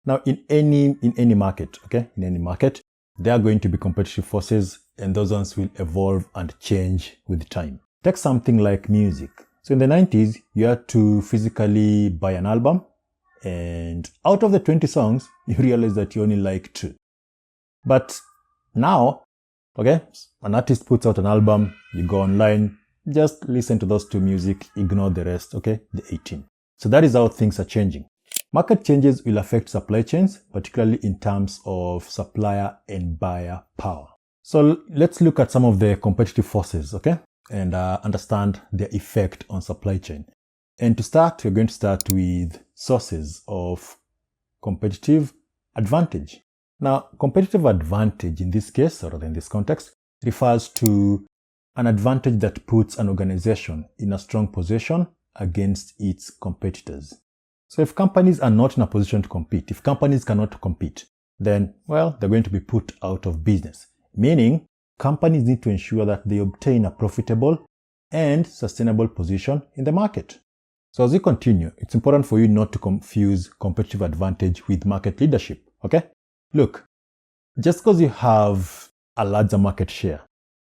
Now, in any market, okay, in any market, there are going to be competitive forces, and those ones will evolve and change with time. Take something like music. So in the 90s, you had to physically buy an album, and out of the 20 songs, you realize that you only like 2. But now, okay, an artist puts out an album, you go online, just listen to those 2 music, ignore the rest, okay, the 18. So that is how things are changing. Market changes will affect supply chains, particularly in terms of supplier and buyer power. So let's look at some of the competitive forces, okay, and understand their effect on supply chain. And to start, we're going to start with sources of competitive advantage. Now, competitive advantage in this case, or in this context, refers to an advantage that puts an organization in a strong position against its competitors. So if companies are not in a position to compete, if companies cannot compete, then, well, they're going to be put out of business. Meaning, companies need to ensure that they obtain a profitable and sustainable position in the market. So as we continue, it's important for you not to confuse competitive advantage with market leadership, okay? Look, just because you have a larger market share,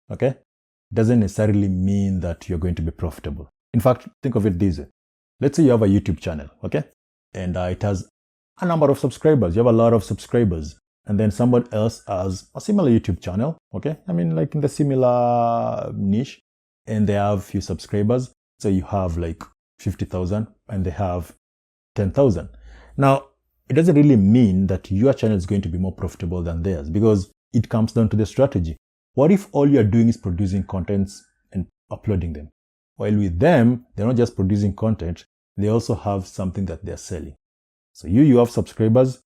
okay, doesn't necessarily mean that you're going to be profitable. In fact, think of it this way. Let's say you have a YouTube channel, okay? And it has a number of subscribers. You have a lot of subscribers. And then someone else has a similar YouTube channel, okay? I mean, like in the similar niche. And they have few subscribers. So you have like 50,000 and they have 10,000. Now, it doesn't really mean that your channel is going to be more profitable than theirs, because it comes down to the strategy. What if all you're doing is producing contents and uploading them? While with them, they're not just producing content, they also have something that they're selling. So you have subscribers,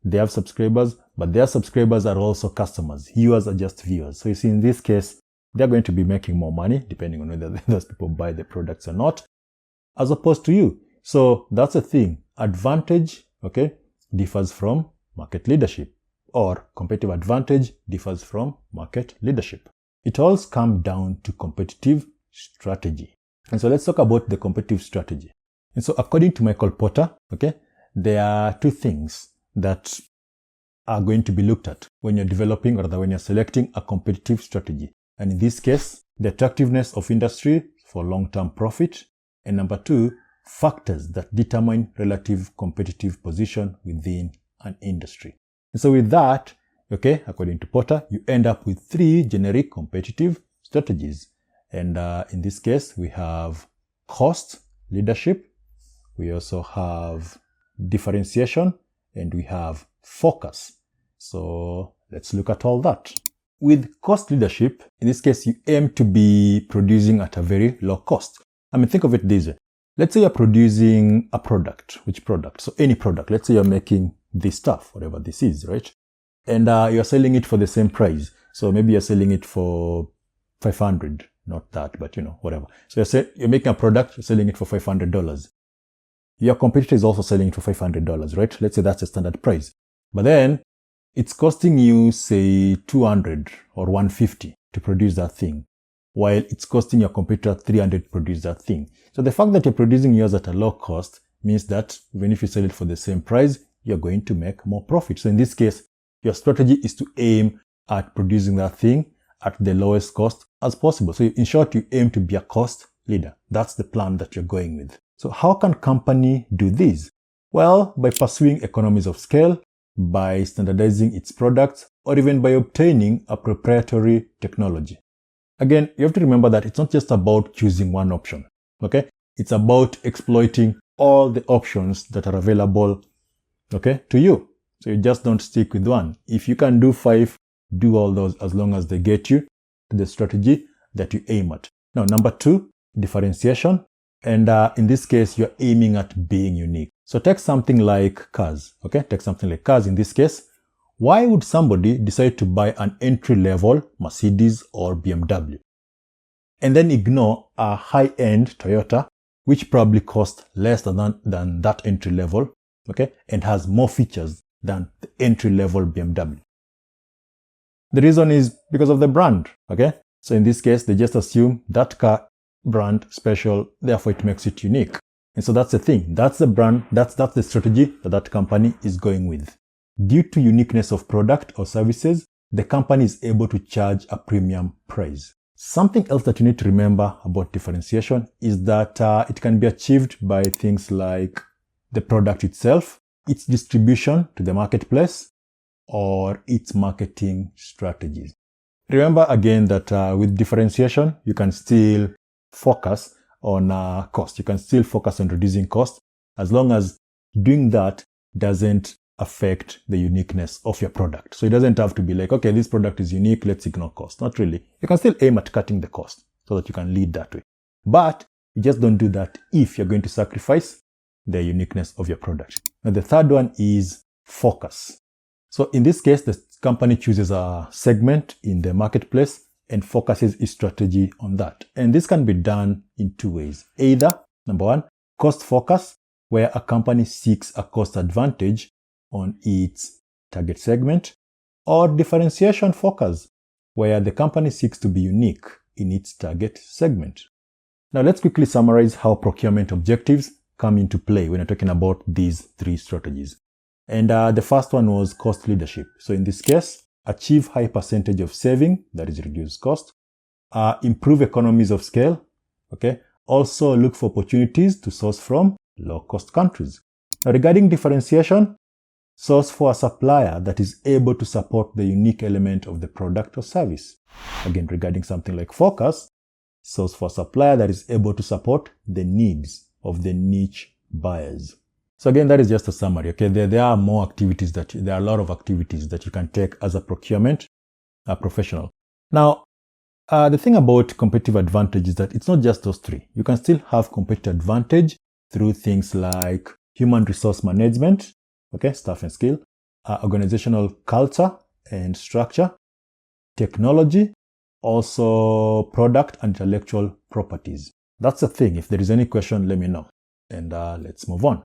they have subscribers, but their subscribers are also customers. Viewers are just viewers. So you see, in this case, they're going to be making more money, depending on whether those people buy the products or not, as opposed to you. So that's the thing. Advantage, okay, differs from market leadership, or competitive advantage differs from market leadership. It all comes down to competitive strategy. And so let's talk about the competitive strategy. And so according to Michael Porter, okay, there are 2 things that are going to be looked at when you're developing, or rather when you're selecting a competitive strategy. And in this case, the attractiveness of industry for long-term profit. And number 2, factors that determine relative competitive position within an industry. And so with that, okay, according to Porter, you end up with 3 generic competitive strategies. And in this case, we have cost leadership, we also have differentiation, and we have focus. So let's look at all that. With cost leadership, in this case, you aim to be producing at a very low cost. I mean, think of it this way. Let's say you're producing a product. Which product? So any product. Let's say you're making this stuff, whatever this is, right? And you're selling it for the same price. So maybe you're selling it for 500. Not that, but whatever. So you're making a product, you're selling it for $500. Your competitor is also selling it for $500, right? Let's say that's a standard price. But then it's costing you, say, 200 or 150 to produce that thing, while it's costing your competitor 300 to produce that thing. So the fact that you're producing yours at a low cost means that even if you sell it for the same price, you're going to make more profit. So in this case, your strategy is to aim at producing that thing at the lowest cost as possible. So in short, you aim to be a cost leader. That's the plan that you're going with. So how can company do this? Well, by pursuing economies of scale, by standardizing its products, or even by obtaining a proprietary technology. Again, you have to remember that it's not just about choosing one option, okay? It's about exploiting all the options that are available, okay, to you. So you just don't stick with one. If you can do 5, do all those as long as they get you to the strategy that you aim at. Now, number 2, differentiation. And in this case, you're aiming at being unique. So take something like cars, okay? Take something like cars in this case. Why would somebody decide to buy an entry-level Mercedes or BMW and then ignore a high-end Toyota, which probably costs less than that entry-level, okay, and has more features than the entry-level BMW? The reason is because of the brand, okay? So in this case, they just assume that car brand special, therefore it makes it unique. And so that's the thing. That's the brand, that's the strategy that company is going with. Due to uniqueness of product or services, the company is able to charge a premium price. Something else that you need to remember about differentiation is that it can be achieved by things like the product itself, its distribution to the marketplace, or its marketing strategies. Remember again that with differentiation, you can still focus on cost. You can still focus on reducing cost as long as doing that doesn't affect the uniqueness of your product. So it doesn't have to be like, okay, this product is unique, let's ignore cost. Not really. You can still aim at cutting the cost so that you can lead that way. But you just don't do that if you're going to sacrifice the uniqueness of your product. Now the third one is focus. So in this case, the company chooses a segment in the marketplace and focuses its strategy on that. And this can be done in two ways. Either, number one, cost focus, where a company seeks a cost advantage on its target segment, or differentiation focus, where the company seeks to be unique in its target segment. Now let's quickly summarize how procurement objectives come into play when you're talking about these three strategies. And the first one was cost leadership. So in this case, achieve high percentage of saving, that is reduce cost, improve economies of scale, okay? Also look for opportunities to source from low-cost countries. Now regarding differentiation, source for a supplier that is able to support the unique element of the product or service. Again, regarding something like focus, source for a supplier that is able to support the needs of the niche buyers. So again, that is just a summary, okay? There are more activities there are a lot of activities that you can take as a procurement professional. Now, the thing about competitive advantage is that it's not just those three. You can still have competitive advantage through things like human resource management, okay, staff and skill, organizational culture and structure, technology, also product and intellectual properties. That's the thing. If there is any question, let me know. And let's move on.